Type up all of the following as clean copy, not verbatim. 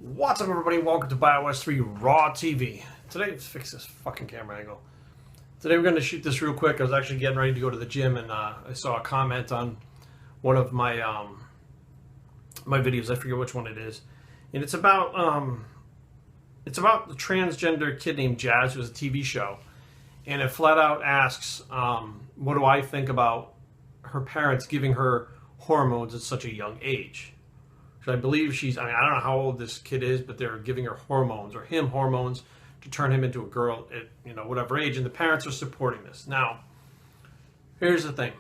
What's up, everybody? Welcome to Bios3 Raw TV. Today, let's fix this fucking camera angle. Today we're going to shoot this real quick. I was actually getting ready to go to the gym, and I saw a comment on one of my my videos. I forget which one it is, and it's about the transgender kid named Jazz, who has a TV show, and it flat out asks, what do I think about her parents giving her hormones at such a young age? I believe I don't know how old this kid is, but they're giving her hormones, or him hormones, to turn him into a girl at, whatever age, and the parents are supporting this. Now, here's the thing.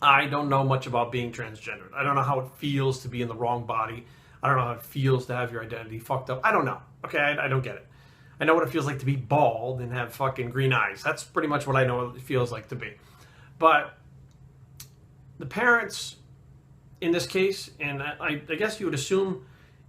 I don't know much about being transgendered. I don't know how it feels to be in the wrong body. I don't know how it feels to have your identity fucked up. I don't know. Okay, I don't get it. I know what it feels like to be bald and have fucking green eyes. That's pretty much what I know it feels like to be. But the parents, in this case, and I guess you would assume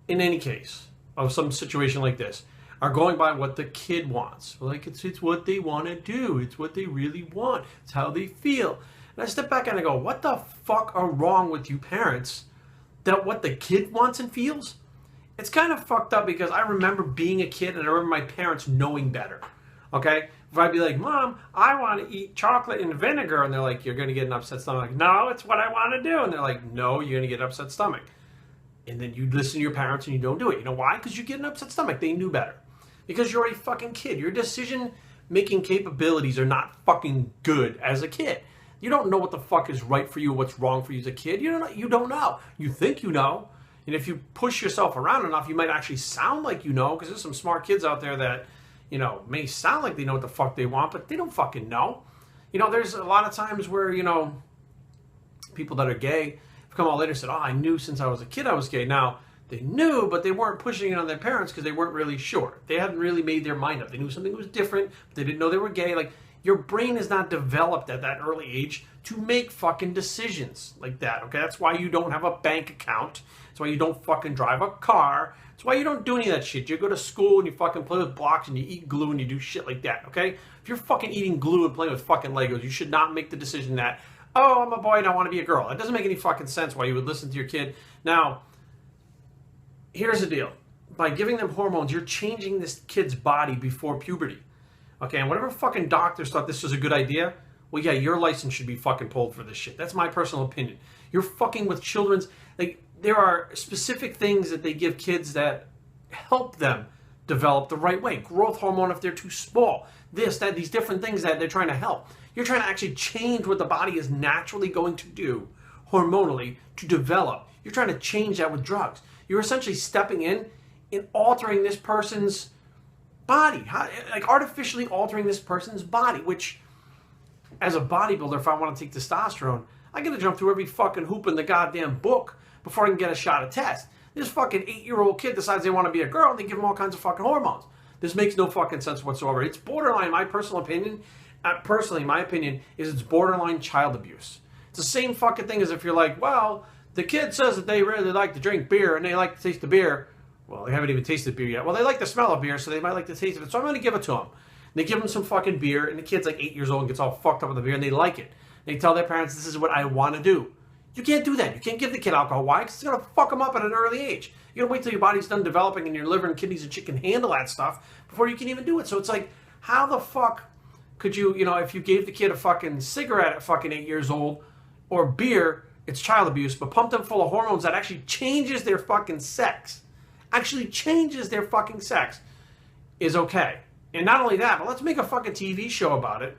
in any case of some situation like this, are going by what the kid wants. Like, it's what they want to do. It's what they really want. It's how they feel. And I step back and I go, what the fuck are wrong with you parents that what the kid wants and feels? It's kind of fucked up, because I remember being a kid and I remember my parents knowing better. Okay? If I'd be like, Mom, I want to eat chocolate and vinegar, and they're like, you're going to get an upset stomach. I'm like, no, it's what I want to do. And they're like, no, you're going to get an upset stomach. And then you listen to your parents and you don't do it. You know why? Because you get an upset stomach. They knew better. Because you're a fucking kid. Your decision-making capabilities are not fucking good as a kid. You don't know what the fuck is right for you, what's wrong for you as a kid. You don't know. You think you know. And if you push yourself around enough, you might actually sound like you know, because there's some smart kids out there that, may sound like they know what the fuck they want, but they don't fucking know. There's a lot of times where, people that are gay have come out later and said, oh, I knew since I was a kid I was gay. Now, they knew, but they weren't pushing it on their parents because they weren't really sure. They hadn't really made their mind up. They knew something was different, but they didn't know they were gay. Like, your brain is not developed at that early age to make fucking decisions like that, okay? That's why you don't have a bank account. That's why you don't fucking drive a car. That's why you don't do any of that shit. You go to school and you fucking play with blocks and you eat glue and you do shit like that, okay? If you're fucking eating glue and playing with fucking Legos, you should not make the decision that, oh, I'm a boy and I want to be a girl. It doesn't make any fucking sense why you would listen to your kid. Now, here's the deal. By giving them hormones, you're changing this kid's body before puberty. Okay, and whatever fucking doctors thought this was a good idea, well, yeah, your license should be fucking pulled for this shit. That's my personal opinion. You're fucking with children's, there are specific things that they give kids that help them develop the right way. Growth hormone if they're too small. This, that, these different things that they're trying to help. You're trying to actually change what the body is naturally going to do hormonally to develop. You're trying to change that with drugs. You're essentially stepping in and altering this person's body. Artificially altering this person's body, which, as a bodybuilder, if I want to take testosterone, I got to jump through every fucking hoop in the goddamn book before I can get a shot at test. This fucking 8-year-old kid decides they want to be a girl and they give him all kinds of fucking hormones. This makes no fucking sense whatsoever. It's borderline, my personal opinion, my opinion is it's borderline child abuse. It's the same fucking thing as if you're like, well, the kid says that they really like to drink beer and they like to taste the beer. Well, they haven't even tasted beer yet. Well, they like the smell of beer, so they might like the taste of it. So I'm going to give it to them. And they give them some fucking beer, and the kid's like 8 years old and gets all fucked up with the beer, and they like it. They tell their parents, this is what I want to do. You can't do that. You can't give the kid alcohol. Why? Because it's going to fuck them up at an early age. You got to wait till your body's done developing and your liver and kidneys and shit can handle that stuff before you can even do it. So it's like, how the fuck could you, if you gave the kid a fucking cigarette at fucking 8 years old, or beer, it's child abuse, but pump them full of hormones that actually changes their fucking sex, is okay. And not only that, but let's make a fucking TV show about it.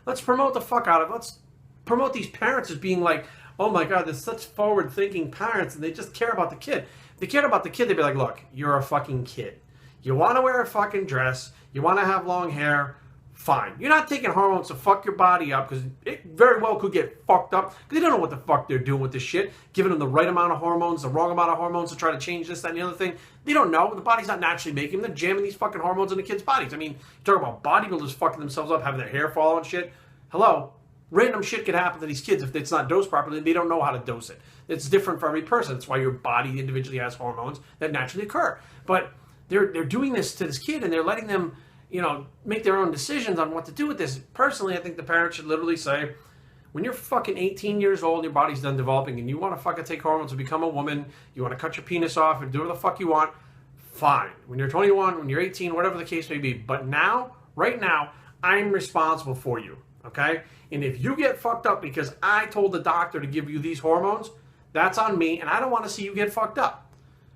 Let's promote the fuck out of it. Let's promote these parents as being like, oh my God, they're such forward-thinking parents, and they just care about the kid. If they cared about the kid, they'd be like, look, you're a fucking kid. You want to wear a fucking dress. You want to have long hair. Fine. You're not taking hormones to fuck your body up, because it very well could get fucked up, because they don't know what the fuck they're doing with this shit. Giving them the right amount of hormones, the wrong amount of hormones to try to change this, that, and the other thing. They don't know. The body's not naturally making them. They're jamming these fucking hormones into kids' bodies. I mean, you talk about bodybuilders fucking themselves up, having their hair fall out and shit. Hello? Random shit could happen to these kids if it's not dosed properly. They don't know how to dose it. It's different for every person. That's why your body individually has hormones that naturally occur. But they're doing this to this kid, and they're letting them, make their own decisions on what to do with this. Personally, I think the parents should literally say, when you're fucking 18 years old, your body's done developing, and you want to fucking take hormones to become a woman, you want to cut your penis off and do whatever the fuck you want, fine. When you're 21, when you're 18, whatever the case may be. But now, right now, I'm responsible for you, okay? And if you get fucked up because I told the doctor to give you these hormones, that's on me, and I don't want to see you get fucked up.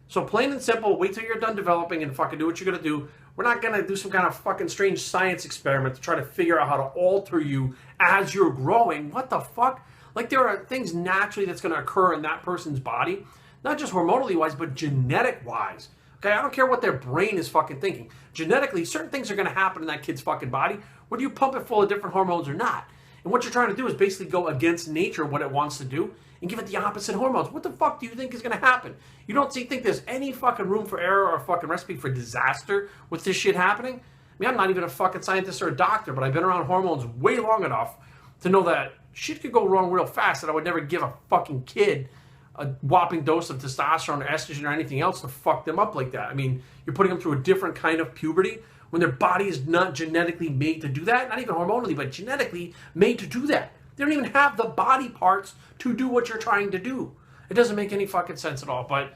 So plain and simple, wait till you're done developing and fucking do what you're going to do. We're not going to do some kind of fucking strange science experiment to try to figure out how to alter you as you're growing. What the fuck? Like, there are things naturally that's going to occur in that person's body, not just hormonally wise, but genetic wise. Okay, I don't care what their brain is fucking thinking. Genetically, certain things are going to happen in that kid's fucking body, whether you pump it full of different hormones or not. And what you're trying to do is basically go against nature, what it wants to do, and give it the opposite hormones. What the fuck do you think is going to happen? You don't think there's any fucking room for error or fucking recipe for disaster with this shit happening? I mean, I'm not even a fucking scientist or a doctor, but I've been around hormones way long enough to know that shit could go wrong real fast, and I would never give a fucking kid a whopping dose of testosterone or estrogen or anything else to fuck them up like that. I mean, you're putting them through a different kind of puberty when their body is not genetically made to do that, not even hormonally, but genetically made to do that. They don't even have the body parts to do what you're trying to do. It doesn't make any fucking sense at all. But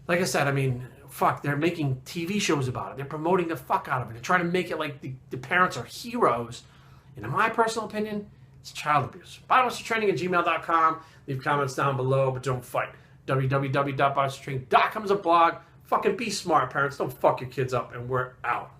like I said, I mean, fuck, they're making TV shows about it. They're promoting the fuck out of it. They're trying to make it like the parents are heroes. And in my personal opinion, it's child abuse. Biowestertraining@gmail.com. Leave comments down below, but don't fight. www.biowestertraining.com is a blog. Fucking be smart, parents. Don't fuck your kids up, and we're out.